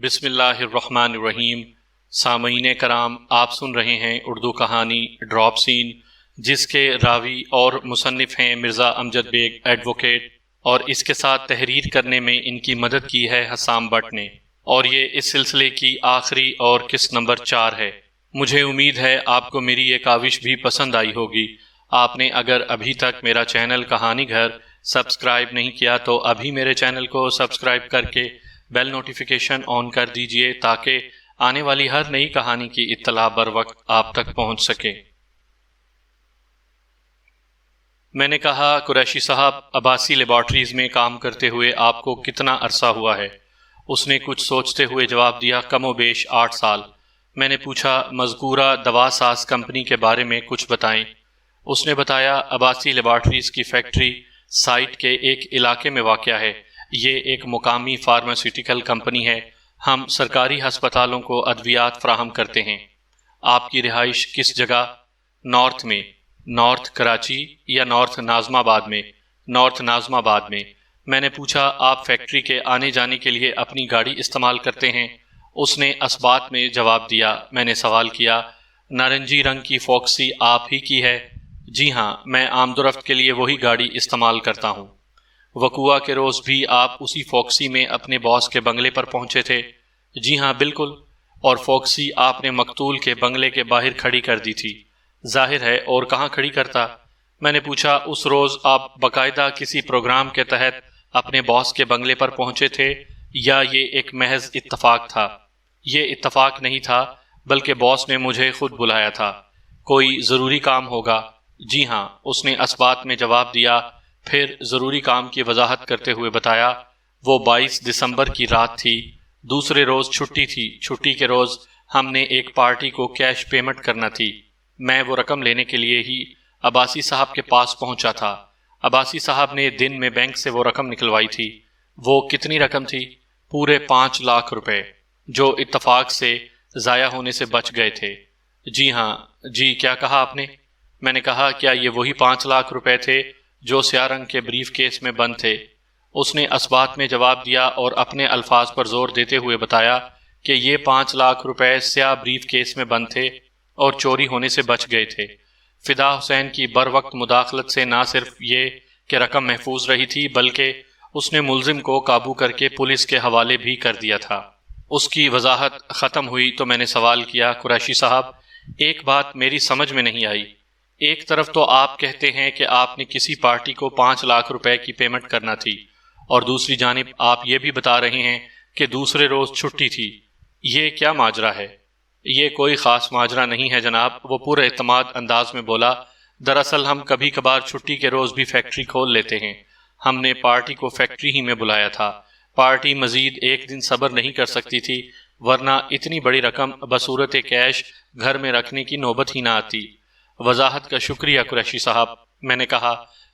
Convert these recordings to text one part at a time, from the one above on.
بسم اللہ الرحمن الرحیم۔ سامعین کرام، آپ سن رہے ہیں اردو کہانی ڈراپ سین، جس کے راوی اور مصنف ہیں مرزا امجد بیگ ایڈوکیٹ، اور اس کے ساتھ تحریر کرنے میں ان کی مدد کی ہے حسام بٹ نے، اور یہ اس سلسلے کی آخری اور قسط نمبر 4 ہے۔ مجھے امید ہے آپ کو میری یہ کاوش بھی پسند آئی ہوگی۔ آپ نے اگر ابھی تک میرا چینل کہانی گھر سبسکرائب نہیں کیا تو ابھی میرے چینل کو سبسکرائب کر کے بیل نوٹیفیکیشن آن کر دیجئے تاکہ آنے والی ہر نئی کہانی کی اطلاع بر وقت آپ تک پہنچ سکے۔ میں نے کہا، قریشی صاحب، عباسی لیبارٹریز میں کام کرتے ہوئے آپ کو کتنا عرصہ ہوا ہے؟ اس نے کچھ سوچتے ہوئے جواب دیا، کم و بیش 8 سال۔ میں نے پوچھا، مذکورہ دوا ساز کمپنی کے بارے میں کچھ بتائیں۔ اس نے بتایا، عباسی لیبارٹریز کی فیکٹری سائٹ کے ایک علاقے میں واقع ہے۔ یہ ایک مقامی فارماسیوٹیکل کمپنی ہے۔ ہم سرکاری ہسپتالوں کو ادویات فراہم کرتے ہیں۔ آپ کی رہائش کس جگہ؟ نارتھ میں۔ نارتھ کراچی یا نارتھ ناظم آباد میں؟ نارتھ ناظم آباد میں۔ میں نے پوچھا، آپ فیکٹری کے آنے جانے کے لیے اپنی گاڑی استعمال کرتے ہیں؟ اس نے اسبات میں جواب دیا۔ میں نے سوال کیا، نارنجی رنگ کی فوکسی آپ ہی کی ہے؟ جی ہاں، میں آمد و رفت کے لیے وہی گاڑی استعمال کرتا ہوں۔ وقوعہ کے روز بھی آپ اسی فوکسی میں اپنے باس کے بنگلے پر پہنچے تھے؟ جی ہاں، بالکل۔ اور فوکسی آپ نے مقتول کے بنگلے کے باہر کھڑی کر دی تھی؟ ظاہر ہے، اور کہاں کھڑی کرتا؟ میں نے پوچھا، اس روز آپ باقاعدہ کسی پروگرام کے تحت اپنے باس کے بنگلے پر پہنچے تھے یا یہ ایک محض اتفاق تھا؟ یہ اتفاق نہیں تھا، بلکہ باس نے مجھے خود بلایا تھا۔ کوئی ضروری کام ہوگا؟ جی ہاں، اس نے اسبات میں جواب دیا۔ پھر ضروری کام کی وضاحت کرتے ہوئے بتایا، وہ 22 دسمبر کی رات تھی۔ دوسرے روز چھٹی تھی۔ چھٹی کے روز ہم نے ایک پارٹی کو کیش پیمنٹ کرنا تھی۔ میں وہ رقم لینے کے لیے ہی عباسی صاحب کے پاس پہنچا تھا۔ عباسی صاحب نے دن میں بینک سے وہ رقم نکلوائی تھی۔ وہ کتنی رقم تھی؟ پورے 5 لاکھ روپے، جو اتفاق سے ضائع ہونے سے بچ گئے تھے۔ جی ہاں۔ جی، کیا کہا آپ نے؟ میں نے کہا، کیا یہ وہی 5 لاکھ روپے تھے جو سیاہ رنگ کے بریف کیس میں بند تھے؟ اس نے اسبات میں جواب دیا اور اپنے الفاظ پر زور دیتے ہوئے بتایا کہ یہ 5 لاکھ روپے سیاہ بریف کیس میں بند تھے اور چوری ہونے سے بچ گئے تھے۔ فدا حسین کی بر وقت مداخلت سے نہ صرف یہ کہ رقم محفوظ رہی تھی، بلکہ اس نے ملزم کو قابو کر کے پولیس کے حوالے بھی کر دیا تھا۔ اس کی وضاحت ختم ہوئی تو میں نے سوال کیا، قریشی صاحب، ایک بات میری سمجھ میں نہیں آئی۔ ایک طرف تو آپ کہتے ہیں کہ آپ نے کسی پارٹی کو 5 لاکھ روپے کی پیمنٹ کرنا تھی، اور دوسری جانب آپ یہ بھی بتا رہے ہیں کہ دوسرے روز چھٹی تھی۔ یہ کیا ماجرا ہے؟ یہ کوئی خاص ماجرا نہیں ہے جناب، وہ پورے اعتماد انداز میں بولا۔ دراصل ہم کبھی کبھار چھٹی کے روز بھی فیکٹری کھول لیتے ہیں۔ ہم نے پارٹی کو فیکٹری ہی میں بلایا تھا۔ پارٹی مزید ایک دن صبر نہیں کر سکتی تھی، ورنہ اتنی بڑی رقم بصورت کیش گھر میں رکھنے کی نوبت ہی نہ آتی۔ وضاحت کا شکریہ قریشی صاحب، میں نے کہا۔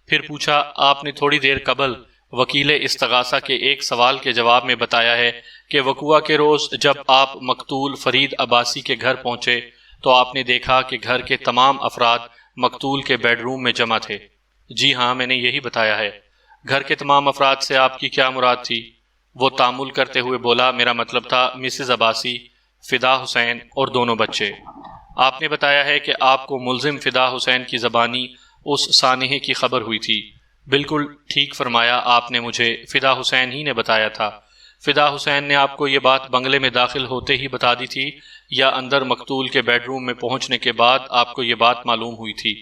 پھر پوچھا، آپ نے تھوڑی دیر قبل وکیل استغاثہ کے ایک سوال کے جواب میں بتایا ہے کہ وقوعہ کے روز جب آپ مقتول فرید عباسی کے گھر پہنچے تو آپ نے دیکھا کہ گھر کے تمام افراد مقتول کے بیڈ روم میں جمع تھے؟ جی ہاں، میں نے یہی بتایا ہے۔ گھر کے تمام افراد سے آپ کی کیا مراد تھی؟ وہ تامل کرتے ہوئے بولا، میرا مطلب تھا مسز عباسی، فدا حسین اور دونوں بچے۔ آپ نے بتایا ہے کہ آپ کو ملزم فدا حسین کی زبانی اس سانحے کی خبر ہوئی تھی۔ بالکل ٹھیک فرمایا آپ نے مجھے، فدا حسین ہی نے بتایا تھا۔ فدا حسین نے آپ کو یہ بات بنگلے میں داخل ہوتے ہی بتا دی تھی یا اندر مقتول کے بیڈ روم میں پہنچنے کے بعد آپ کو یہ بات معلوم ہوئی تھی؟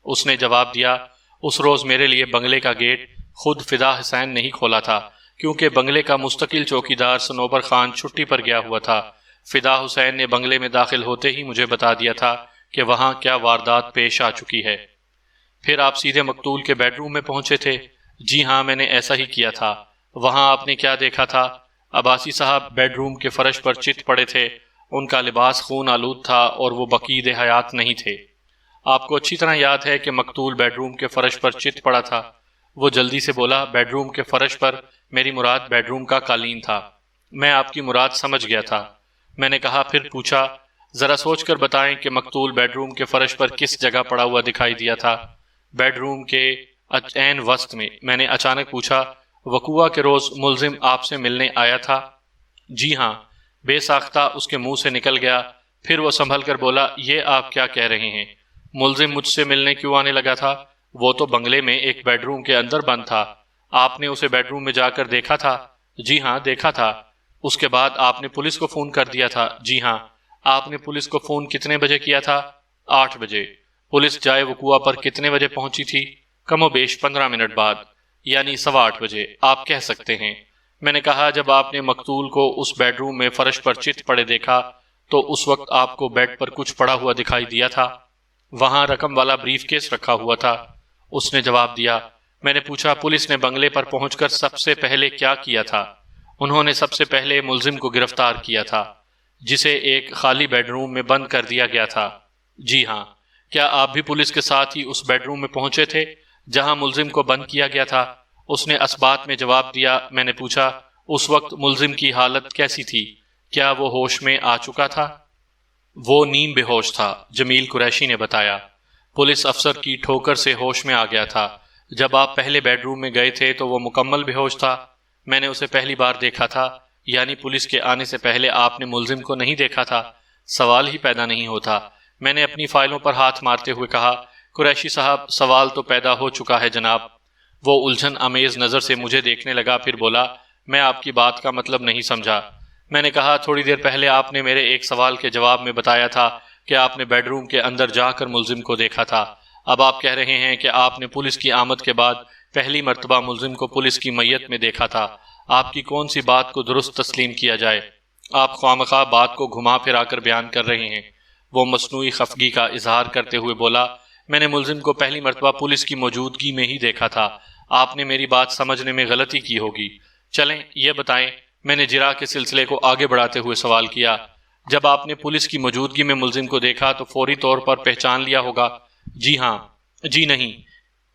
اس نے جواب دیا، اس روز میرے لیے بنگلے کا گیٹ خود فدا حسین نے ہی کھولا تھا، کیونکہ بنگلے کا مستقل چوکیدار صنوبر خان چھٹی پر گیا ہوا تھا۔ فدا حسین نے بنگلے میں داخل ہوتے ہی مجھے بتا دیا تھا کہ وہاں کیا واردات پیش آ چکی ہے۔ پھر آپ سیدھے مقتول کے بیڈ روم میں پہنچے تھے؟ جی ہاں، میں نے ایسا ہی کیا تھا۔ وہاں آپ نے کیا دیکھا تھا؟ عباسی صاحب بیڈ روم کے فرش پر چت پڑے تھے، ان کا لباس خون آلود تھا اور وہ بقید حیات نہیں تھے۔ آپ کو اچھی طرح یاد ہے کہ مقتول بیڈ روم کے فرش پر چت پڑا تھا؟ وہ جلدی سے بولا، بیڈ روم کے فرش پر میری مراد بیڈ روم کا قالین تھا۔ میں آپ کی مراد سمجھ گیا تھا۔ میں نے کہا، پھر پوچھا، ذرا سوچ کر بتائیں کہ مقتول بیڈ روم کے فرش پر کس جگہ پڑا ہوا دکھائی دیا تھا؟ بیڈ روم کے عین وسط میں۔ میں نے اچانک پوچھا، وقوعہ کے روز ملزم آپ سے ملنے آیا تھا؟ جی ہاں، بے ساختہ اس کے منہ سے نکل گیا۔ پھر وہ سنبھل کر بولا، یہ آپ کیا کہہ رہے ہیں؟ ملزم مجھ سے ملنے کیوں آنے لگا تھا؟ وہ تو بنگلے میں ایک بیڈ روم کے اندر بند تھا۔ آپ نے اسے بیڈ روم میں جا کر دیکھا تھا؟ جی ہاں، دیکھا تھا۔ اس کے بعد آپ نے پولیس کو فون کر دیا تھا؟ جی ہاں۔ آپ نے پولیس کو فون کتنے بجے کیا تھا؟ 8 بجے۔ پولیس جائے وقوع پر کتنے بجے پہنچی تھی؟ کم و بیش 15 منٹ بعد، یعنی 8:15 بجے۔ آپ کہہ سکتے ہیں۔ میں نے کہا، جب آپ نے مقتول کو اس بیڈ روم میں فرش پر چت پڑے دیکھا تو اس وقت آپ کو بیڈ پر کچھ پڑا ہوا دکھائی دیا تھا؟ وہاں رقم والا بریف کیس رکھا ہوا تھا، اس نے جواب دیا۔ میں نے پوچھا، پولیس نے بنگلے پر پہنچ کر سب سے پہلے کیا کیا تھا؟ انہوں نے سب سے پہلے ملزم کو گرفتار کیا تھا، جسے ایک خالی بیڈ روم میں بند کر دیا گیا تھا۔ جی ہاں۔ کیا آپ بھی پولیس کے ساتھ ہی اس بیڈ روم میں پہنچے تھے جہاں ملزم کو بند کیا گیا تھا؟ اس نے اثبات میں جواب دیا۔ میں نے پوچھا، اس وقت ملزم کی حالت کیسی تھی؟ کیا وہ ہوش میں آ چکا تھا؟ وہ نیم بے ہوش تھا، جمیل قریشی نے بتایا۔ پولیس افسر کی ٹھوکر سے ہوش میں آ گیا تھا۔ جب آپ پہلے بیڈ روم میں گئے تھے تو وہ مکمل بے ہوش تھا؟ میں نے اسے پہلی بار دیکھا تھا، یعنی پولیس کے آنے سے پہلے آپ نے ملزم کو نہیں دیکھا تھا؟ سوال ہی پیدا نہیں ہوتا۔ میں نے اپنی فائلوں پر ہاتھ مارتے ہوئے کہا، قریشی صاحب، سوال تو پیدا ہو چکا ہے جناب۔ وہ الجھن آمیز نظر سے مجھے دیکھنے لگا، پھر بولا، میں آپ کی بات کا مطلب نہیں سمجھا۔ میں نے کہا، تھوڑی دیر پہلے آپ نے میرے ایک سوال کے جواب میں بتایا تھا کہ آپ نے بیڈ روم کے اندر جا کر ملزم کو دیکھا تھا۔ اب آپ کہہ رہے ہیں کہ آپ نے پولیس کی آمد کے بعد پہلی مرتبہ ملزم کو پولیس کی میت میں دیکھا تھا۔ آپ کی کون سی بات کو درست تسلیم کیا جائے؟ آپ خوامخواہ بات کو گھما پھرا کر بیان کر رہے ہیں۔ وہ مصنوعی خفگی کا اظہار کرتے ہوئے بولا، میں نے ملزم کو پہلی مرتبہ پولیس کی موجودگی میں ہی دیکھا تھا۔ آپ نے میری بات سمجھنے میں غلطی کی ہوگی۔ چلیں یہ بتائیں، میں نے جرح کے سلسلے کو آگے بڑھاتے ہوئے سوال کیا، جب آپ نے پولیس کی موجودگی میں ملزم کو دیکھا تو فوری طور پر پہچان لیا ہوگا؟ جی ہاں۔ جی نہیں۔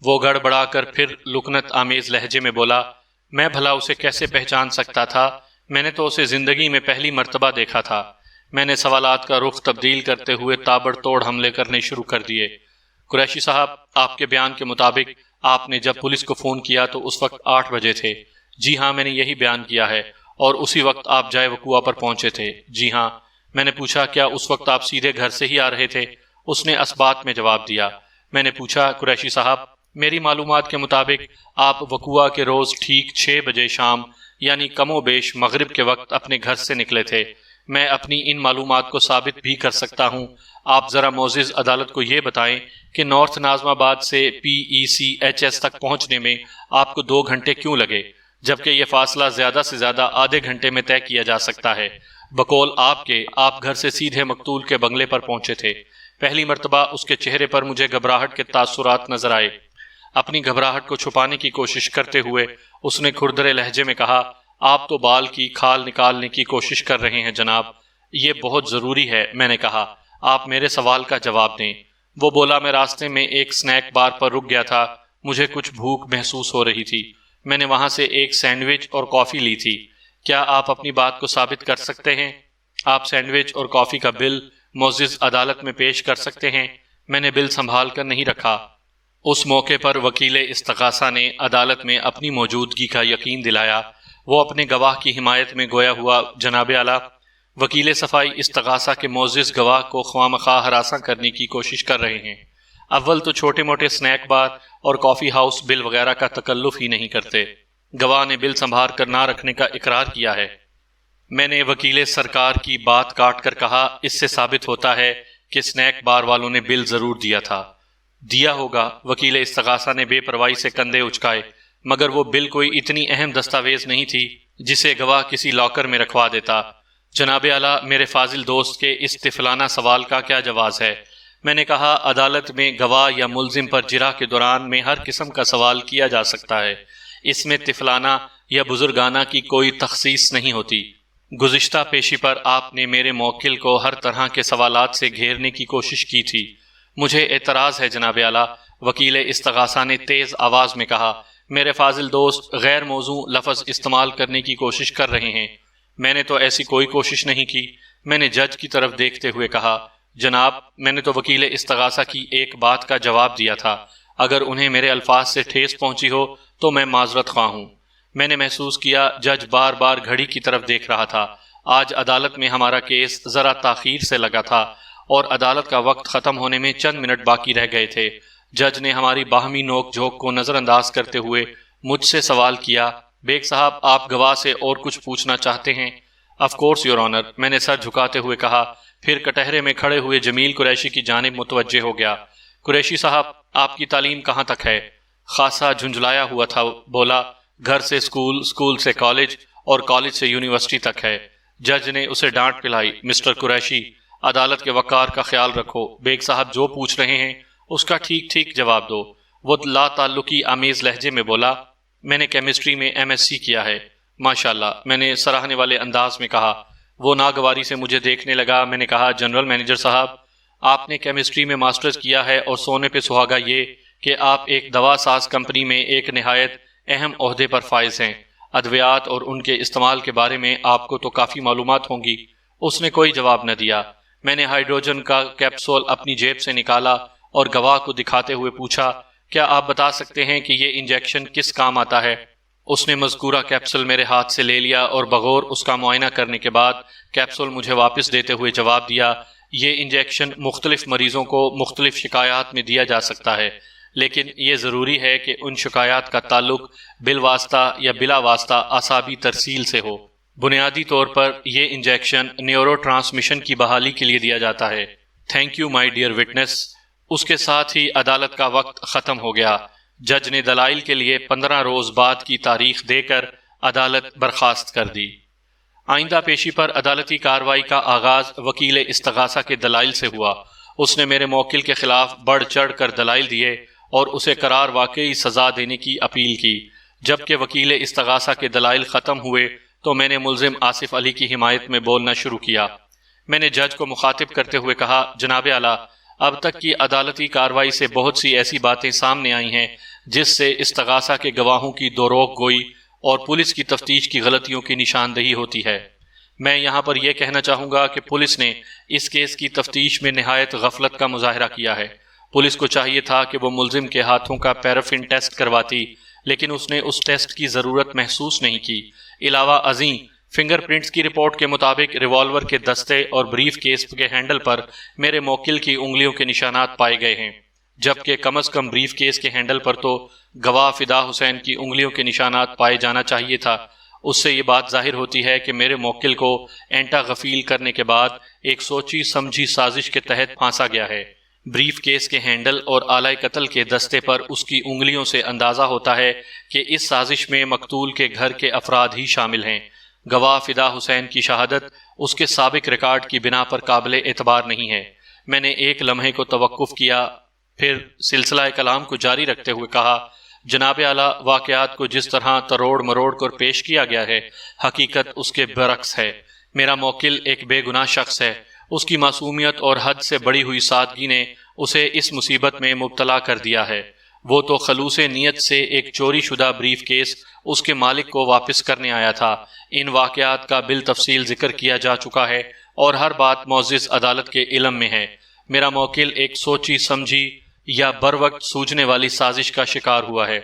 وہ گڑبڑا کر پھر لکنت آمیز لہجے میں بولا، میں بھلا اسے کیسے پہچان سکتا تھا؟ میں نے تو اسے زندگی میں پہلی مرتبہ دیکھا تھا۔ میں نے سوالات کا رخ تبدیل کرتے ہوئے تابڑ توڑ حملے کرنے شروع کر دیے۔ قریشی صاحب، آپ کے بیان کے مطابق آپ نے جب پولیس کو فون کیا تو اس وقت 8 بجے تھے؟ جی ہاں، میں نے یہی بیان کیا ہے۔ اور اسی وقت آپ جائے وقوع پر پہنچے تھے؟ جی ہاں۔ میں نے پوچھا، کیا اس وقت آپ سیدھے گھر سے ہی آ رہے تھے؟ اس نے اثبات میں جواب دیا۔ میں نے پوچھا، قریشی صاحب، میری معلومات کے مطابق آپ وقوع کے روز ٹھیک 6 بجے شام، یعنی کم و بیش مغرب کے وقت اپنے گھر سے نکلے تھے۔ میں اپنی ان معلومات کو ثابت بھی کر سکتا ہوں۔ آپ ذرا معزز عدالت کو یہ بتائیں کہ نارتھ ناظم آباد سے PECHS تک پہنچنے میں آپ کو 2 گھنٹے کیوں لگے، جبکہ یہ فاصلہ زیادہ سے زیادہ آدھے گھنٹے میں طے کیا جا سکتا ہے؟ بقول آپ گھر سے سیدھے مقتول کے بنگلے پر پہنچے تھے۔ پہلی مرتبہ اس کے چہرے پر مجھے گھبراہٹ کے تاثرات نظر آئے۔ اپنی گھبراہٹ کو چھپانے کی کوشش کرتے ہوئے اس نے کھردرے لہجے میں کہا، آپ تو بال کی کھال نکالنے کی کوشش کر رہے ہیں جناب۔ یہ بہت ضروری ہے۔ میں نے کہا، آپ میرے سوال کا جواب دیں۔ وہ بولا، میں راستے میں ایک سنیک بار پر رک گیا تھا، مجھے کچھ بھوک محسوس ہو رہی تھی، میں نے وہاں سے ایک سینڈوچ اور کافی لی تھی۔ کیا آپ اپنی بات کو ثابت کر سکتے ہیں؟ آپ سینڈوچ اور کافی کا بل معزز عدالت میں پیش کر سکتے ہیں؟ میں نے بل سنبھال کر نہیں رکھا۔ اس موقع پر وکیل استغاثہ نے عدالت میں اپنی موجودگی کا یقین دلایا۔ وہ اپنے گواہ کی حمایت میں گویا ہوا جناب اعلیٰ وکیل صفائی استغاثہ کے معزز گواہ کو خوامخواہ ہراساں کرنے کی کوشش کر رہے ہیں۔ اول تو چھوٹے موٹے سنیک بار اور کافی ہاؤس بل وغیرہ کا تکلف ہی نہیں کرتے۔ گواہ نے بل سنبھال کر نہ رکھنے کا اقرار کیا ہے۔ میں نے وکیل سرکار کی بات کاٹ کر کہا، اس سے ثابت ہوتا ہے کہ سنیک بار والوں نے بل ضرور دیا تھا۔ دیا ہوگا، وکیل استغاثہ نے بے پرواہی سے کندھے اچکائے، مگر وہ بل کوئی اتنی اہم دستاویز نہیں تھی جسے گواہ کسی لاکر میں رکھوا دیتا۔ جناب اعلیٰ، میرے فاضل دوست کے اس طفلانہ سوال کا کیا جواز ہے؟ میں نے کہا، عدالت میں گواہ یا ملزم پر جرح کے دوران میں ہر قسم کا سوال کیا جا سکتا ہے، اس میں طفلانہ یا بزرگانہ کی کوئی تخصیص نہیں ہوتی۔ گزشتہ پیشی پر آپ نے میرے موکل کو ہر طرح کے سوالات سے گھیرنے کی کوشش کی تھی۔ مجھے اعتراض ہے جناب اعلیٰ، وکیل استغاثہ نے تیز آواز میں کہا۔ میرے فاضل دوست غیر موزوں لفظ استعمال کرنے کی کوشش کر رہے ہیں۔ میں نے تو ایسی کوئی کوشش نہیں کی۔ میں نے جج کی طرف دیکھتے ہوئے کہا، جناب، میں نے تو وکیل استغاثہ کی ایک بات کا جواب دیا تھا۔ اگر انہیں میرے الفاظ سے ٹھیس پہنچی ہو تو میں معذرت خواہ ہوں۔ میں نے محسوس کیا جج بار بار گھڑی کی طرف دیکھ رہا تھا۔ آج عدالت میں ہمارا کیس ذرا تاخیر سے لگا تھا اور عدالت کا وقت ختم ہونے میں چند منٹ باقی رہ گئے تھے۔ جج نے ہماری باہمی نوک جھوک کو نظر انداز کرتے ہوئے مجھ سے سوال کیا، بیگ صاحب آپ گواہ سے اور کچھ پوچھنا چاہتے ہیں؟ آف کورس یور آنر، میں نے سر جھکاتے ہوئے کہا، پھر کٹہرے میں کھڑے ہوئے جمیل قریشی کی جانب متوجہ ہو گیا۔ قریشی صاحب، آپ کی تعلیم کہاں تک ہے؟ خاصا جھنجھلایا ہوا تھا، بولا، گھر سے اسکول، اسکول سے کالج اور کالج سے یونیورسٹی تک ہے۔ جج نے اسے ڈانٹ پلائی، مسٹر قریشی، عدالت کے وقار کا خیال رکھو، بیگ صاحب جو پوچھ رہے ہیں اس کا ٹھیک ٹھیک جواب دو۔ وہ لا تعلقی آمیز لہجے میں بولا، میں نے کیمسٹری میں ایم ایس سی کیا ہے۔ ماشاءاللہ، میں نے سراہنے والے انداز میں کہا۔ وہ ناگواری سے مجھے دیکھنے لگا۔ میں نے کہا، جنرل مینیجر صاحب، آپ نے کیمسٹری میں ماسٹرز کیا ہے اور سونے پہ سہاگا یہ کہ آپ ایک دوا ساز کمپنی میں ایک نہایت اہم عہدے پر فائز ہیں۔ ادویات اور ان کے استعمال کے بارے میں آپ کو تو کافی معلومات ہوں گی۔ اس نے کوئی جواب نہ دیا۔ میں نے ہائیڈروجن کا کیپسول اپنی جیب سے نکالا اور گواہ کو دکھاتے ہوئے پوچھا، کیا آپ بتا سکتے ہیں کہ یہ انجیکشن کس کام آتا ہے؟ اس نے مذکورہ کیپسول میرے ہاتھ سے لے لیا اور بغور اس کا معائنہ کرنے کے بعد کیپسول مجھے واپس دیتے ہوئے جواب دیا، یہ انجیکشن مختلف مریضوں کو مختلف شکایات میں دیا جا سکتا ہے، لیکن یہ ضروری ہے کہ ان شکایات کا تعلق بالواسطہ یا بلا واسطہ اعصابی ترسیل سے ہو۔ بنیادی طور پر یہ انجیکشن نیورو ٹرانسمیشن کی بحالی کے لیے دیا جاتا ہے۔ Thank you my dear witness. اس کے ساتھ ہی عدالت کا وقت ختم ہو گیا۔ جج نے دلائل کے لیے 15 روز بعد کی تاریخ دے کر عدالت برخاست کر دی۔ آئندہ پیشی پر عدالتی کارروائی کا آغاز وکیل استغاثہ کے دلائل سے ہوا۔ اس نے میرے موکل کے خلاف بڑھ چڑھ کر دلائل دیے اور اسے قرار واقعی سزا دینے کی اپیل کی۔ جبکہ وکیل استغاثہ کے دلائل ختم ہوئے تو میں نے ملزم آصف علی کی حمایت میں بولنا شروع کیا۔ میں نے جج کو مخاطب کرتے ہوئے کہا، جناب اعلیٰ، اب تک کی عدالتی کارروائی سے بہت سی ایسی باتیں سامنے آئی ہیں جس سے استغاثہ کے گواہوں کی دروغ گوئی اور پولیس کی تفتیش کی غلطیوں کی نشاندہی ہوتی ہے۔ میں یہاں پر یہ کہنا چاہوں گا کہ پولیس نے اس کیس کی تفتیش میں نہایت غفلت کا مظاہرہ کیا ہے۔ پولیس کو چاہیے تھا کہ وہ ملزم کے ہاتھوں کا پیرافن ٹیسٹ کرواتی، لیکن اس نے اس ٹیسٹ کی ضرورت محسوس نہیں کی۔ علاوہ ازیں فنگر پرنٹس کی رپورٹ کے مطابق ریوالور کے دستے اور بریف کیس کے ہینڈل پر میرے موکل کی انگلیوں کے نشانات پائے گئے ہیں، جبکہ کم از کم بریف کیس کے ہینڈل پر تو گواہ فدا حسین کی انگلیوں کے نشانات پائے جانا چاہیے تھا۔ اس سے یہ بات ظاہر ہوتی ہے کہ میرے موکل کو اینٹا غفیل کرنے کے بعد ایک سوچی سمجھی سازش کے تحت پھانسا گیا ہے۔ بریف کیس کے ہینڈل اور آلۂ قتل کے دستے پر اس کی انگلیوں سے اندازہ ہوتا ہے کہ اس سازش میں مقتول کے گھر کے افراد ہی شامل ہیں۔ گواہ فدا حسین کی شہادت اس کے سابق ریکارڈ کی بنا پر قابل اعتبار نہیں ہے۔ میں نے ایک لمحے کو توقف کیا، پھر سلسلہ کلام کو جاری رکھتے ہوئے کہا، جناب اعلیٰ، واقعات کو جس طرح تروڑ مروڑ کر پیش کیا گیا ہے، حقیقت اس کے برعکس ہے۔ میرا موکل ایک بے گناہ شخص ہے۔ اس کی معصومیت اور حد سے بڑی ہوئی سادگی نے اسے اس مصیبت میں مبتلا کر دیا ہے۔ وہ تو خلوص نیت سے ایک چوری شدہ بریف کیس اس کے مالک کو واپس کرنے آیا تھا۔ ان واقعات کا بالتفصیل ذکر کیا جا چکا ہے اور ہر بات معزز عدالت کے علم میں ہے۔ میرا موکل ایک سوچی سمجھی یا بروقت سوجنے والی سازش کا شکار ہوا ہے۔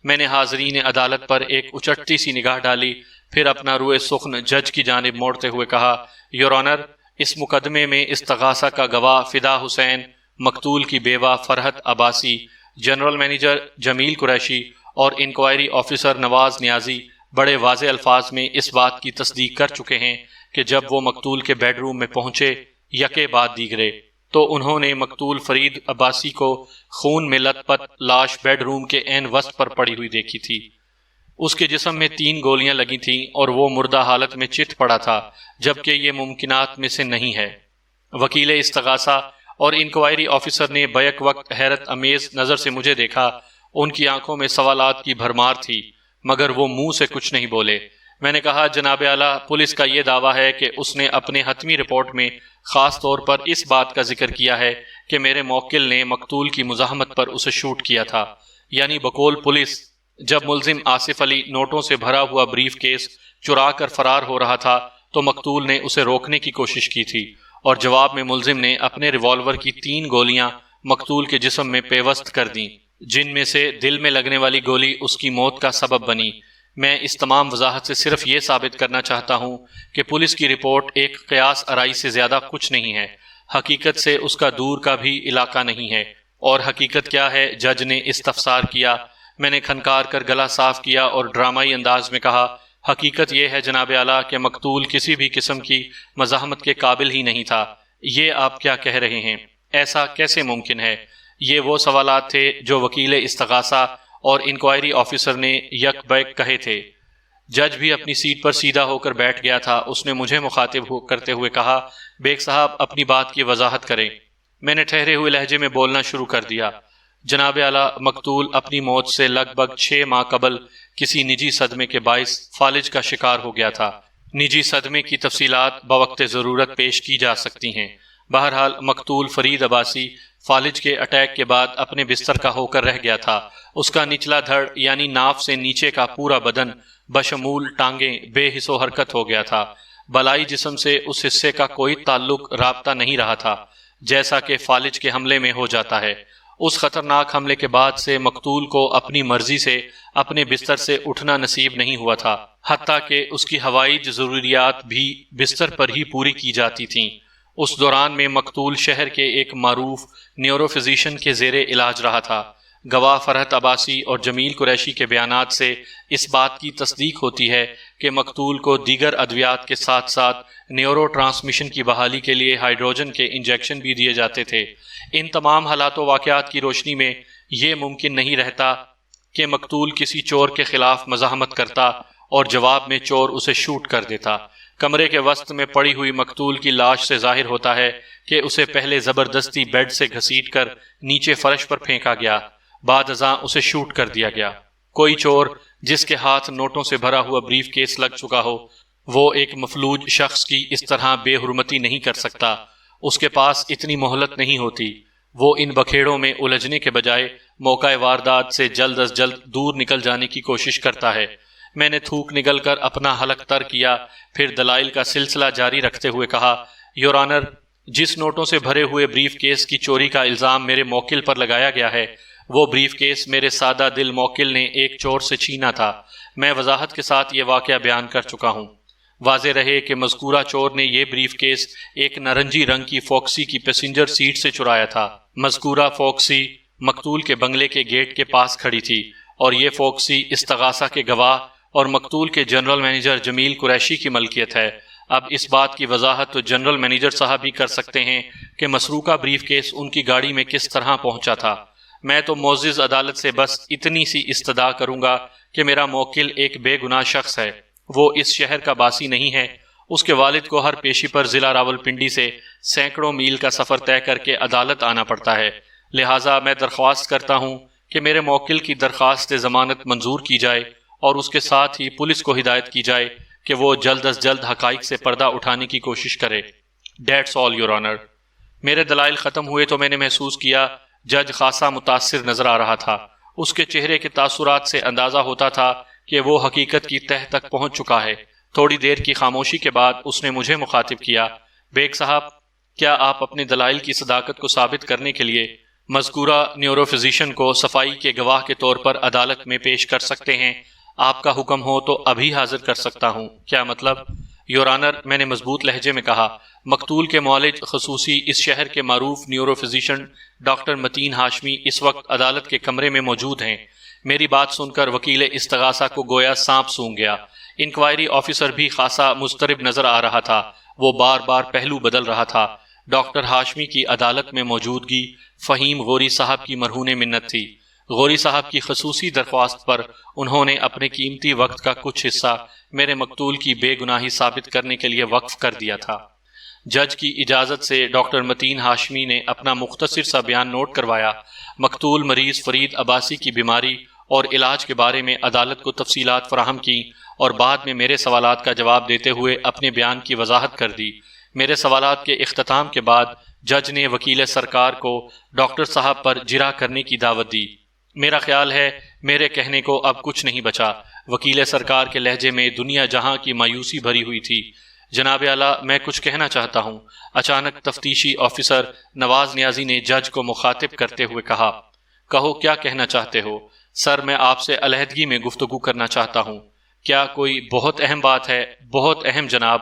میں نے حاضرین عدالت پر ایک اچٹتی سی نگاہ ڈالی، پھر اپنا روئے سخن جج کی جانب موڑتے ہوئے کہا، یور آنر، اس مقدمے میں استغاثہ کا گواہ فدا حسین، مقتول کی بیوہ فرحت عباسی، جنرل مینیجر جمیل قریشی اور انکوائری آفیسر نواز نیازی بڑے واضح الفاظ میں اس بات کی تصدیق کر چکے ہیں کہ جب وہ مقتول کے بیڈ روم میں پہنچے یکے بعد دیگرے تو انہوں نے مقتول فرید عباسی کو خون میں لت پت لاش بیڈ روم کے عین وسط پر پڑی ہوئی دیکھی تھی۔ اس کے جسم میں 3 گولیاں لگی تھیں اور وہ مردہ حالت میں چت پڑا تھا، جبکہ یہ ممکنات میں سے نہیں ہے۔ وکیل استغاثہ اور انکوائری آفیسر نے بیک وقت حیرت امیز نظر سے مجھے دیکھا۔ ان کی آنکھوں میں سوالات کی بھرمار تھی، مگر وہ منہ سے کچھ نہیں بولے۔ میں نے کہا، جناب اعلیٰ، پولیس کا یہ دعویٰ ہے کہ اس نے اپنے حتمی رپورٹ میں خاص طور پر اس بات کا ذکر کیا ہے کہ میرے موکل نے مقتول کی مزاحمت پر اسے شوٹ کیا تھا۔ یعنی بقول پولیس، جب ملزم آصف علی نوٹوں سے بھرا ہوا بریف کیس چرا کر فرار ہو رہا تھا تو مقتول نے اسے روکنے کی کوشش کی تھی، اور جواب میں ملزم نے اپنے ریوالور کی 3 گولیاں مقتول کے جسم میں پیوست کر دیں، جن میں سے دل میں لگنے والی گولی اس کی موت کا سبب بنی۔ میں اس تمام وضاحت سے صرف یہ ثابت کرنا چاہتا ہوں کہ پولیس کی رپورٹ ایک قیاس آرائی سے زیادہ کچھ نہیں ہے، حقیقت سے اس کا دور کا بھی علاقہ نہیں ہے۔ اور حقیقت کیا ہے؟ جج نے استفسار کیا۔ میں نے کھنکار کر گلا صاف کیا اور ڈرامائی انداز میں کہا، حقیقت یہ ہے جناب اعلیٰ کہ مقتول کسی بھی قسم کی مزاحمت کے قابل ہی نہیں تھا۔ یہ آپ کیا کہہ رہے ہیں؟ ایسا کیسے ممکن ہے؟ یہ وہ سوالات تھے جو وکیل استغاثہ اور انکوائری آفیسر نے یک بیک کہے تھے۔ جج بھی اپنی سیٹ پر سیدھا ہو کر بیٹھ گیا تھا۔ اس نے مجھے مخاطب کرتے ہوئے کہا، بیگ صاحب اپنی بات کی وضاحت کریں۔ میں نے ٹھہرے ہوئے لہجے میں بولنا شروع کر دیا۔ جناب اعلیٰ، مقتول اپنی موت سے لگ بھگ 6 ماہ قبل کسی نجی صدمے کے باعث فالج کا شکار ہو گیا تھا۔ نجی صدمے کی تفصیلات بوقت ضرورت پیش کی جا سکتی ہیں۔ بہرحال مقتول فرید عباسی فالج کے اٹیک کے بعد اپنے بستر کا ہو کر رہ گیا تھا۔ اس کا نچلا دھڑ یعنی ناف سے نیچے کا پورا بدن بشمول ٹانگیں بے حس و حرکت ہو گیا تھا۔ بالائی جسم سے اس حصے کا کوئی تعلق رابطہ نہیں رہا تھا، جیسا کہ فالج کے حملے میں ہو جاتا ہے۔ اس خطرناک حملے کے بعد سے مقتول کو اپنی مرضی سے اپنے بستر سے اٹھنا نصیب نہیں ہوا تھا، حتیٰ کہ اس کی ہوائج ضروریات بھی بستر پر ہی پوری کی جاتی تھیں۔ اس دوران میں مقتول شہر کے ایک معروف نیورو فزیشین کے زیر علاج رہا تھا۔ گواہ فرحت عباسی اور جمیل قریشی کے بیانات سے اس بات کی تصدیق ہوتی ہے کہ مقتول کو دیگر ادویات کے ساتھ ساتھ نیورو ٹرانسمیشن کی بحالی کے لیے ہائیڈروجن کے انجیکشن بھی دیے جاتے تھے۔ ان تمام حالات و واقعات کی روشنی میں یہ ممکن نہیں رہتا کہ مقتول کسی چور کے خلاف مزاحمت کرتا اور جواب میں چور اسے شوٹ کر دیتا۔ کمرے کے وسط میں پڑی ہوئی مقتول کی لاش سے ظاہر ہوتا ہے کہ اسے پہلے زبردستی بیڈ سے گھسیٹ کر نیچے فرش پر پھینکا گیا، بعد ازاں اسے شوٹ کر دیا گیا۔ کوئی چور جس کے ہاتھ نوٹوں سے بھرا ہوا بریف کیس لگ چکا ہو، وہ ایک مفلوج شخص کی اس طرح بے حرمتی نہیں کر سکتا۔ اس کے پاس اتنی مہلت نہیں ہوتی۔ وہ ان بکھیڑوں میں الجھنے کے بجائے موقع واردات سے جلد از جلد دور نکل جانے کی کوشش کرتا ہے۔ میں نے تھوک نگل کر اپنا حلق تر کیا، پھر دلائل کا سلسلہ جاری رکھتے ہوئے کہا، یور آنر، جس نوٹوں سے بھرے ہوئے بریف کیس کی چوری کا الزام میرے موکل پر لگایا گیا ہے، وہ بریف کیس میرے سادہ دل موکل نے ایک چور سے چھینا تھا۔ میں وضاحت کے ساتھ یہ واقعہ بیان کر چکا ہوں۔ واضح رہے کہ مذکورہ چور نے یہ بریف کیس ایک نارنجی رنگ کی فوکسی کی پیسنجر سیٹ سے چرایا تھا۔ مذکورہ فوکسی مقتول کے بنگلے کے گیٹ کے پاس کھڑی تھی، اور یہ فوکسی استغاثہ کے گواہ اور مقتول کے جنرل مینیجر جمیل قریشی کی ملکیت ہے۔ اب اس بات کی وضاحت تو جنرل مینیجر صاحب ہی کر سکتے ہیں کہ مسروقہ بریف کیس ان کی گاڑی میں کس طرح پہنچا تھا۔ میں تو معزز عدالت سے بس اتنی سی استدعا کروں گا کہ میرا موکل ایک بے گناہ شخص ہے، وہ اس شہر کا باسی نہیں ہے۔ اس کے والد کو ہر پیشی پر ضلع راولپنڈی سے سینکڑوں میل کا سفر طے کر کے عدالت آنا پڑتا ہے، لہٰذا میں درخواست کرتا ہوں کہ میرے موکل کی درخواست ضمانت منظور کی جائے اور اس کے ساتھ ہی پولیس کو ہدایت کی جائے کہ وہ جلد از جلد حقائق سے پردہ اٹھانے کی کوشش کرے۔ That's all, Your Honor۔ میرے دلائل ختم ہوئے تو میں نے محسوس کیا جج خاصا متاثر نظر آ رہا تھا۔ اس کے چہرے کے تاثرات سے اندازہ ہوتا تھا کہ وہ حقیقت کی تہ تک پہنچ چکا ہے۔ تھوڑی دیر کی خاموشی کے بعد اس نے مجھے مخاطب کیا، بیگ صاحب، کیا آپ اپنے دلائل کی صداقت کو ثابت کرنے کے لیے مذکورہ نیورو فزیشین کو صفائی کے گواہ کے طور پر عدالت میں پیش کر سکتے ہیں؟ آپ کا حکم ہو تو ابھی حاضر کر سکتا ہوں۔ کیا مطلب؟ یور آنر، میں نے مضبوط لہجے میں کہا، مقتول کے معالج خصوصی اس شہر کے معروف نیورو فزیشین ڈاکٹر متین ہاشمی اس وقت عدالت کے کمرے میں موجود ہیں۔ میری بات سن کر وکیل استغاثہ کو گویا سانپ سونگ گیا۔ انکوائری آفیسر بھی خاصا مضطرب نظر آ رہا تھا، وہ بار بار پہلو بدل رہا تھا۔ ڈاکٹر ہاشمی کی عدالت میں موجودگی فہیم غوری صاحب کی مرہون منت تھی۔ غوری صاحب کی خصوصی درخواست پر انہوں نے اپنے قیمتی وقت کا کچھ حصہ میرے مقتول کی بے گناہی ثابت کرنے کے لیے وقف کر دیا تھا۔ جج کی اجازت سے ڈاکٹر متین ہاشمی نے اپنا مختصر سا بیان نوٹ کروایا، مقتول مریض فرید عباسی کی بیماری اور علاج کے بارے میں عدالت کو تفصیلات فراہم کی، اور بعد میں میرے سوالات کا جواب دیتے ہوئے اپنے بیان کی وضاحت کر دی۔ میرے سوالات کے اختتام کے بعد جج نے وکیل سرکار کو ڈاکٹر صاحب پر جرح کرنے کی دعوت دی۔ میرا خیال ہے میرے کہنے کو اب کچھ نہیں بچا۔ وکیل سرکار کے لہجے میں دنیا جہاں کی مایوسی بھری ہوئی تھی۔ جناب اعلیٰ، میں کچھ کہنا چاہتا ہوں، اچانک تفتیشی آفیسر نواز نیازی نے جج کو مخاطب کرتے ہوئے کہا۔ کہو، کیا کہنا چاہتے ہو؟ سر، میں آپ سے علیحدگی میں گفتگو کرنا چاہتا ہوں۔ کیا کوئی بہت اہم بات ہے؟ بہت اہم جناب،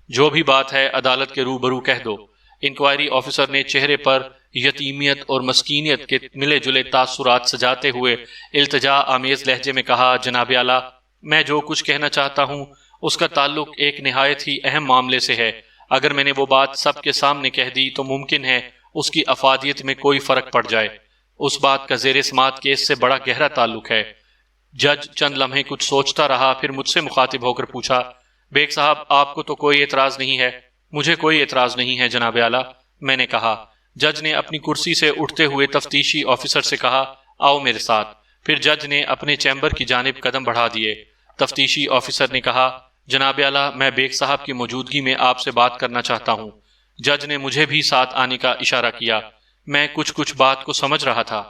جو بھی بات ہے عدالت کے روبرو کہہ دو۔ انکوائری آفیسر نے چہرے پر یتیمیت اور مسکینیت کے ملے جلے تاثرات سجاتے ہوئے التجا آمیز لہجے میں کہا، جناب اعلیٰ، میں جو کچھ کہنا چاہتا ہوں اس کا تعلق ایک نہایت ہی اہم معاملے سے ہے۔ اگر میں نے وہ بات سب کے سامنے کہہ دی تو ممکن ہے اس کی افادیت میں کوئی فرق پڑ جائے۔ اس بات کا زیر سماعت کیس سے بڑا گہرا تعلق ہے۔ جج چند لمحے کچھ سوچتا رہا، پھر مجھ سے مخاطب ہو کر پوچھا، بیگ صاحب، آپ کو تو کوئی اعتراض نہیں ہے؟ مجھے کوئی اعتراض نہیں ہے جناب اعلیٰ، میں نے کہا۔ جج نے اپنی کرسی سے اٹھتے ہوئے تفتیشی آفیسر سے کہا، آؤ میرے ساتھ۔ پھر جج نے اپنے چیمبر کی جانب قدم بڑھا دیے۔ تفتیشی آفیسر نے کہا، جناب اعلیٰ، میں بیگ صاحب کی موجودگی میں آپ سے بات کرنا چاہتا ہوں۔ جج نے مجھے بھی ساتھ آنے کا اشارہ کیا۔ میں کچھ بات کو سمجھ رہا تھا۔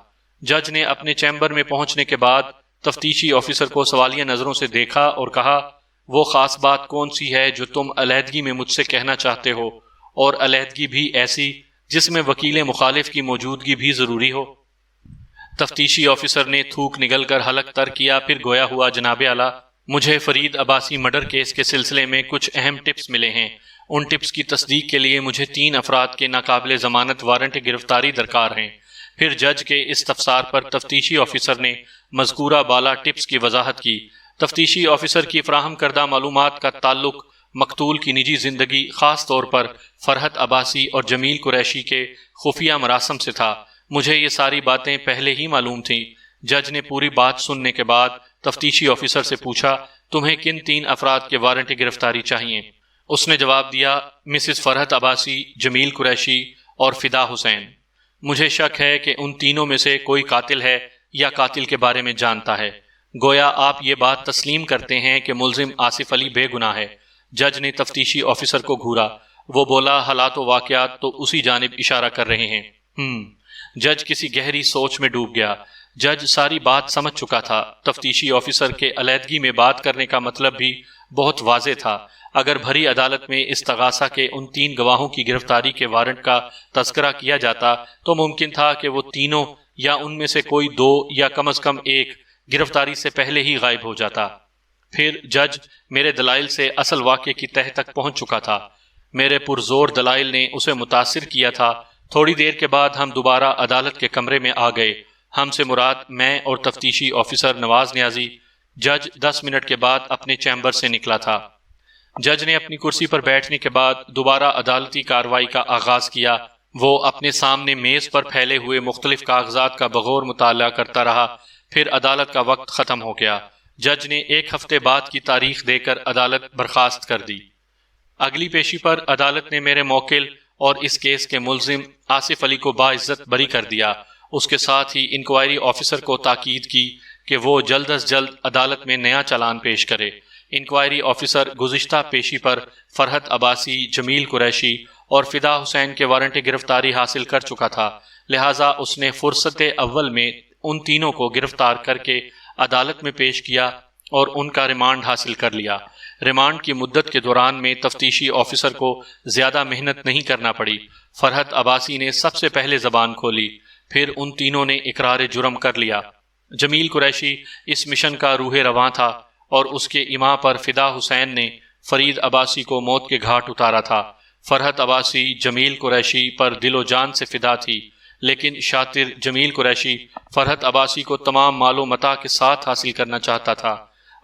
جج نے اپنے چیمبر میں پہنچنے کے بعد تفتیشی آفیسر کو سوالیہ نظروں سے دیکھا اور کہا، وہ خاص بات کون سی ہے جو تم علیحدگی میں مجھ سے کہنا چاہتے ہو، اور علیحدگی بھی ایسی جس میں وکیل مخالف کی موجودگی بھی ضروری ہو؟ تفتیشی آفیسر نے تھوک نگل کر حلق تر کیا، پھر گویا ہوا، جناب اعلیٰ، مجھے فرید عباسی مرڈر کیس کے سلسلے میں کچھ اہم ٹپس ملے ہیں۔ ان ٹپس کی تصدیق کے لیے مجھے 3 افراد کے ناقابل ضمانت وارنٹ گرفتاری درکار ہیں۔ پھر جج کے استفسار پر تفتیشی آفیسر نے مذکورہ بالا ٹپس کی وضاحت کی۔ تفتیشی آفیسر کی فراہم کردہ معلومات کا تعلق مقتول کی نجی زندگی، خاص طور پر فرحت عباسی اور جمیل قریشی کے خفیہ مراسم سے تھا۔ مجھے یہ ساری باتیں پہلے ہی معلوم تھیں۔ جج نے پوری بات سننے کے بعد تفتیشی آفیسر سے پوچھا، تمہیں کن 3 افراد کے وارنٹ گرفتاری چاہیے؟ اس نے جواب دیا، مسز فرحت عباسی، جمیل قریشی اور فدا حسین۔ مجھے شک ہے کہ ان تینوں میں سے کوئی قاتل ہے یا قاتل کے بارے میں جانتا ہے۔ گویا آپ یہ بات تسلیم کرتے ہیں کہ ملزم آصف علی بے گناہ ہے۔ جج نے تفتیشی آفیسر کو گھورا۔ وہ بولا، حالات و واقعات تو اسی جانب اشارہ کر رہے ہیں۔ جج کسی گہری سوچ میں ڈوب گیا۔ جج ساری بات سمجھ چکا تھا۔ تفتیشی آفیسر کے علیحدگی میں بات کرنے کا مطلب بھی بہت واضح تھا۔ اگر بھری عدالت میں استغاثہ کے ان 3 گواہوں کی گرفتاری کے وارنٹ کا تذکرہ کیا جاتا تو ممکن تھا کہ وہ تینوں یا ان میں سے کوئی 2 یا کم از کم 1 گرفتاری سے پہلے ہی غائب ہو جاتا۔ پھر جج میرے دلائل سے اصل واقعے کی تہہ تک پہنچ چکا تھا۔ میرے پرزور دلائل نے اسے متاثر کیا تھا۔ تھوڑی دیر کے بعد ہم دوبارہ عدالت کے کمرے میں آ گئے۔ ہم سے مراد میں اور تفتیشی آفیسر نواز نیازی۔ جج 10 منٹ کے بعد اپنے چیمبر سے نکلا تھا۔ جج نے اپنی کرسی پر بیٹھنے کے بعد دوبارہ عدالتی کارروائی کا آغاز کیا۔ وہ اپنے سامنے میز پر پھیلے ہوئے مختلف کاغذات کا بغور مطالعہ کرتا رہا۔ پھر عدالت کا وقت ختم ہو گیا۔ جج نے 1 ہفتے بعد کی تاریخ دے کر عدالت برخاست کر دی۔ اگلی پیشی پر عدالت نے میرے موکل اور اس کیس کے ملزم آصف علی کو باعزت بری کر دیا۔ اس کے ساتھ ہی انکوائری آفیسر کو تاکید کی کہ وہ جلد از جلد عدالت میں نیا چالان پیش کرے۔ انکوائری آفیسر گزشتہ پیشی پر فرحت عباسی، جمیل قریشی اور فدا حسین کے وارنٹ گرفتاری حاصل کر چکا تھا، لہٰذا اس نے فرصت اول میں ان تینوں کو گرفتار کر کے عدالت میں پیش کیا اور ان کا ریمانڈ حاصل کر لیا۔ ریمانڈ کی مدت کے دوران میں تفتیشی آفیسر کو زیادہ محنت نہیں کرنا پڑی۔ فرحت عباسی نے سب سے پہلے زبان کھولی، پھر ان تینوں نے اقرار جرم کر لیا۔ جمیل قریشی اس مشن کا روح رواں تھا اور اس کے ایما پر فدا حسین نے فرید عباسی کو موت کے گھاٹ اتارا تھا۔ فرحت عباسی جمیل قریشی پر دل و جان سے فدا تھی، لیکن شاطر جمیل قریشی فرحت عباسی کو تمام مال و متاع کے ساتھ حاصل کرنا چاہتا تھا۔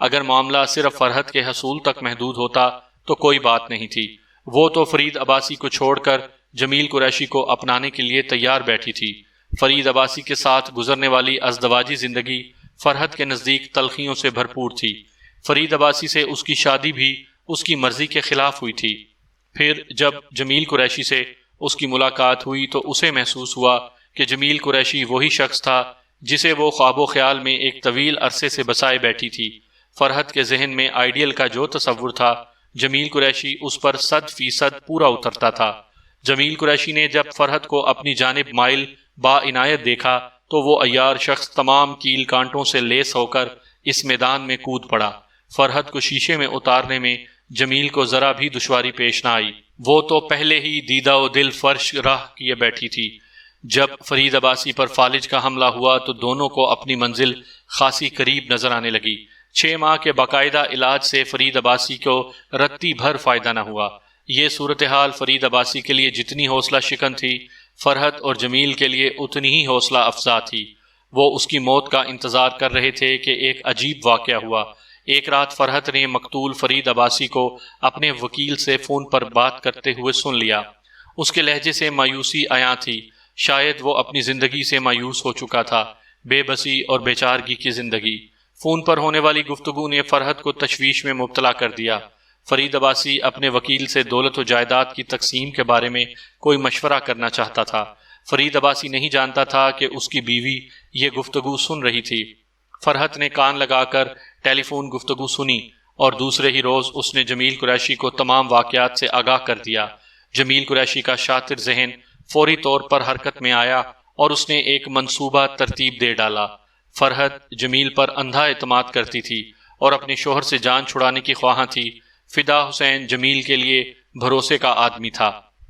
اگر معاملہ صرف فرحت کے حصول تک محدود ہوتا تو کوئی بات نہیں تھی۔ وہ تو فرید عباسی کو چھوڑ کر جمیل قریشی کو اپنانے کے لیے تیار بیٹھی تھی۔ فرید عباسی کے ساتھ گزرنے والی ازدواجی زندگی فرحت کے نزدیک تلخیوں سے بھرپور تھی۔ فرید عباسی سے اس کی شادی بھی اس کی مرضی کے خلاف ہوئی تھی۔ پھر جب جمیل قریشی سے اس کی ملاقات ہوئی تو اسے محسوس ہوا کہ جمیل قریشی وہی شخص تھا جسے وہ خواب و خیال میں ایک طویل عرصے سے بسائے بیٹھی تھی۔ فرحت کے ذہن میں آئیڈیل کا جو تصور تھا، جمیل قریشی اس پر 100% پورا اترتا تھا۔ جمیل قریشی نے جب فرحت کو اپنی جانب مائل با عنایت دیکھا تو وہ عیار شخص تمام کیل کانٹوں سے لیس ہو کر اس میدان میں کود پڑا۔ فرحت کو شیشے میں اتارنے میں جمیل کو ذرا بھی دشواری پیش نہ آئی۔ وہ تو پہلے ہی دیدہ و دل فرش راہ کیے بیٹھی تھی۔ جب فرید عباسی پر فالج کا حملہ ہوا تو دونوں کو اپنی منزل خاصی قریب نظر آنے لگی۔ 6 ماہ کے باقاعدہ علاج سے فرید عباسی کو رتی بھر فائدہ نہ ہوا۔ یہ صورتحال فرید عباسی کے لیے جتنی حوصلہ شکن تھی، فرحت اور جمیل کے لیے اتنی ہی حوصلہ افزا تھی۔ وہ اس کی موت کا انتظار کر رہے تھے کہ ایک عجیب واقعہ ہوا۔ ایک رات فرحت نے مقتول فرید عباسی کو اپنے وکیل سے فون پر بات کرتے ہوئے سن لیا۔ اس کے لہجے سے مایوسی عیاں تھی، شاید وہ اپنی زندگی سے مایوس ہو چکا تھا، بے بسی اور بے چارگی کی زندگی۔ فون پر ہونے والی گفتگو نے فرحت کو تشویش میں مبتلا کر دیا۔ فرید عباسی اپنے وکیل سے دولت و جائیداد کی تقسیم کے بارے میں کوئی مشورہ کرنا چاہتا تھا۔ فرید عباسی نہیں جانتا تھا کہ اس کی بیوی یہ گفتگو سن رہی تھی۔ فرحت نے کان لگا کر ٹیلی فون گفتگو سنی اور دوسرے ہی روز اس نے جمیل قریشی کو تمام واقعات سے آگاہ کر دیا۔ جمیل قریشی کا شاطر ذہن فوری طور پر حرکت میں آیا اور اس نے ایک منصوبہ ترتیب دے ڈالا۔ فرحت جمیل پر اندھا اعتماد کرتی تھی اور اپنے شوہر سے جان چھڑانے کی خواہاں تھی۔ فدا حسین جمیل کے لیے بھروسے کا آدمی تھا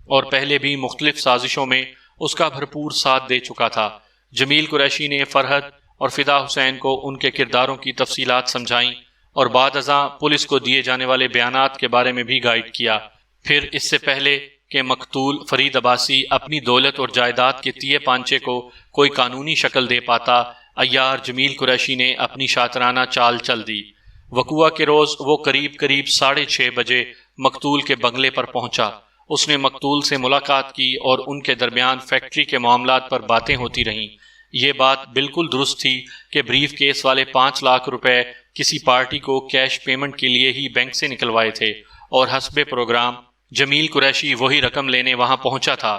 اور پہلے بھی مختلف سازشوں میں اس کا بھرپور ساتھ دے چکا تھا۔ جمیل قریشی نے فرحت اور فدا حسین کو ان کے کرداروں کی تفصیلات سمجھائیں اور بعد ازاں پولیس کو دیے جانے والے بیانات کے بارے میں بھی گائیڈ کیا۔ پھر اس سے پہلے کہ مقتول فرید عباسی اپنی دولت اور جائیداد کے تیے پانچے کو کوئی قانونی شکل دے پاتا، عیار جمیل قریشی نے اپنی شاطرانہ چال چل دی۔ وقوعہ کے روز وہ قریب 6:30 بجے مقتول کے بنگلے پر پہنچا۔ اس نے مقتول سے ملاقات کی اور ان کے درمیان فیکٹری کے معاملات پر باتیں ہوتی رہیں۔ یہ بات بالکل درست تھی کہ بریف کیس والے 5 لاکھ روپے کسی پارٹی کو کیش پیمنٹ کے لیے ہی بینک سے نکلوائے تھے اور حسب پروگرام جمیل قریشی وہی رقم لینے وہاں پہنچا تھا۔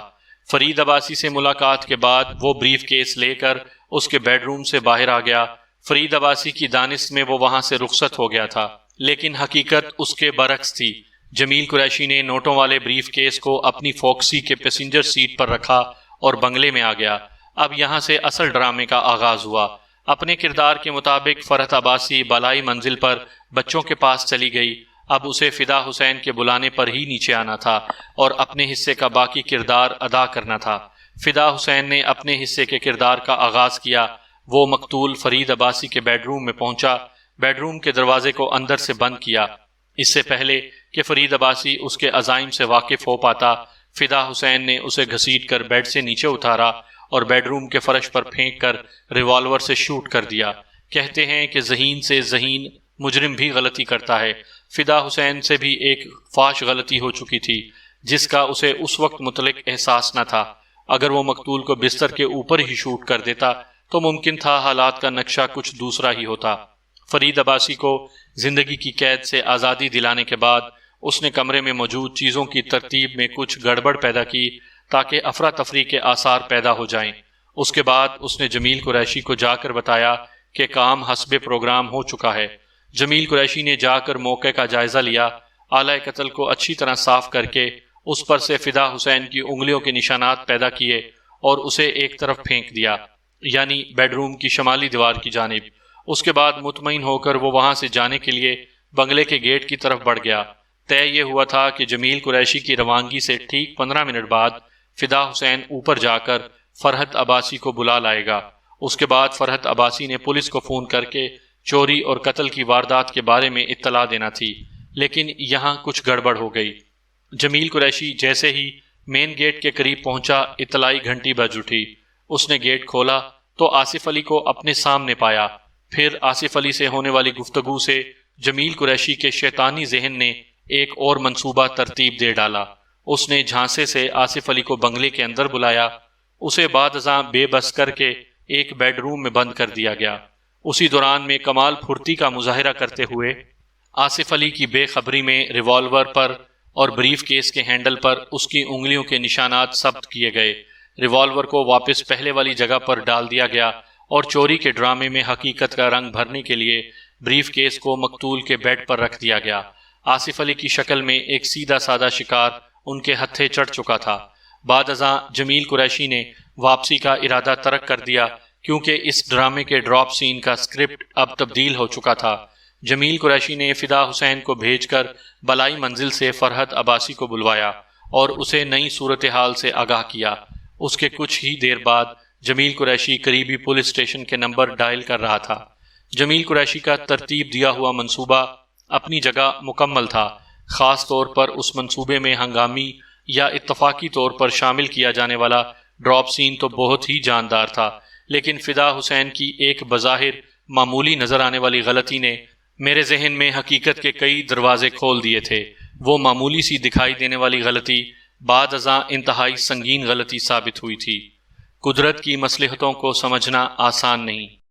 فرید عباسی سے ملاقات کے بعد وہ بریف کیس لے کر اس کے بیڈ روم سے باہر آ گیا۔ فرید عباسی کی دانست میں وہ وہاں سے رخصت ہو گیا تھا، لیکن حقیقت اس کے برعکس تھی۔ جمیل قریشی نے نوٹوں والے بریف کیس کو اپنی فوکسی کے پیسنجر سیٹ پر رکھا اور بنگلے میں آ گیا۔ اب یہاں سے اصل ڈرامے کا آغاز ہوا۔ اپنے کردار کے مطابق فرحت عباسی بالائی منزل پر بچوں کے پاس چلی گئی۔ اب اسے فدا حسین کے بلانے پر ہی نیچے آنا تھا اور اپنے حصے کا باقی کردار ادا کرنا تھا۔ فدا حسین نے اپنے حصے کے کردار کا آغاز کیا۔ وہ مقتول فرید عباسی کے بیڈ روم میں پہنچا، بیڈ روم کے دروازے کو اندر سے بند کیا۔ اس سے پہلے کہ فرید عباسی اس کے عزائم سے واقف ہو پاتا، فدا حسین نے اسے گھسیٹ کر بیڈ سے نیچے اتارا اور بیڈ روم کے فرش پر پھینک کر ریوالور سے شوٹ کر دیا۔ کہتے ہیں کہ ذہین سے ذہین مجرم بھی غلطی کرتا ہے۔ فدا حسین سے بھی ایک فاش غلطی ہو چکی تھی جس کا اسے اس وقت متعلق احساس نہ تھا۔ اگر وہ مقتول کو بستر کے اوپر ہی شوٹ کر دیتا تو ممکن تھا حالات کا نقشہ کچھ دوسرا ہی ہوتا۔ فرید عباسی کو زندگی کی قید سے آزادی دلانے کے بعد اس نے کمرے میں موجود چیزوں کی ترتیب میں کچھ گڑبڑ پیدا کی تاکہ افراتفری کے آثار پیدا ہو جائیں۔ اس کے بعد اس نے جمیل قریشی کو جا کر بتایا کہ کام حسب پروگرام ہو چکا ہے۔ جمیل قریشی نے جا کر موقع کا جائزہ لیا، آلہ قتل کو اچھی طرح صاف کر کے اس پر سے فدا حسین کی انگلیوں کے نشانات پیدا کیے اور اسے ایک طرف پھینک دیا، یعنی بیڈ روم کی شمالی دیوار کی جانب۔ اس کے بعد مطمئن ہو کر وہ وہاں سے جانے کے لیے بنگلے کے گیٹ کی طرف بڑھ گیا۔ طے یہ ہوا تھا کہ جمیل قریشی کی روانگی سے ٹھیک 15 منٹ بعد فدا حسین اوپر جا کر فرحت عباسی کو بلا لائے گا۔ اس کے بعد فرحت عباسی نے پولیس کو فون کر کے چوری اور قتل کی واردات کے بارے میں اطلاع دینا تھی، لیکن یہاں کچھ گڑبڑ ہو گئی۔ جمیل قریشی جیسے ہی مین گیٹ کے قریب پہنچا، اطلاعی گھنٹی بج اٹھی۔ اس نے گیٹ کھولا تو آصف علی کو اپنے سامنے پایا۔ پھر آصف علی سے ہونے والی گفتگو سے جمیل قریشی کے شیطانی ذہن نے ایک اور منصوبہ ترتیب دے ڈالا۔ اس نے جھانسے سے آصف علی کو بنگلے کے اندر بلایا۔ اسے بعد ازاں بے بس کر کے ایک بیڈ روم میں بند کر دیا گیا۔ اسی دوران میں کمال پھرتی کا مظاہرہ کرتے ہوئے آصف علی کی بے خبری میں ریوالور پر اور بریف کیس کے ہینڈل پر اس کی انگلیوں کے نشانات ثبت کیے گئے۔ ریوالور کو واپس پہلے والی جگہ پر ڈال دیا گیا اور چوری کے ڈرامے میں حقیقت کا رنگ بھرنے کے لیے بریف کیس کو مقتول کے بیڈ پر رکھ دیا گیا۔ آصف علی کی شکل میں ایک سیدھا سادہ شکار ان کے ہتھے چڑھ چکا تھا۔ بعد ازاں جمیل قریشی نے واپسی کا ارادہ ترک کر دیا کیونکہ اس ڈرامے کے ڈراپ سین کا سکرپٹ اب تبدیل ہو چکا تھا۔ جمیل قریشی نے فدا حسین کو بھیج کر بالائی منزل سے فرحت عباسی کو بلوایا اور اسے نئی صورتحال سے آگاہ کیا۔ اس کے کچھ ہی دیر بعد جمیل قریشی قریبی پولیس اسٹیشن کے نمبر ڈائل کر رہا تھا۔ جمیل قریشی کا ترتیب دیا ہوا منصوبہ اپنی جگہ مکمل تھا، خاص طور پر اس منصوبے میں ہنگامی یا اتفاقی طور پر شامل کیا جانے والا ڈراپ سین تو بہت ہی جاندار تھا، لیکن فدا حسین کی ایک بظاہر معمولی نظر آنے والی غلطی نے میرے ذہن میں حقیقت کے کئی دروازے کھول دیے تھے۔ وہ معمولی سی دکھائی دینے والی غلطی بعد ازاں انتہائی سنگین غلطی ثابت ہوئی تھی۔ قدرت کی مصلحتوں کو سمجھنا آسان نہیں۔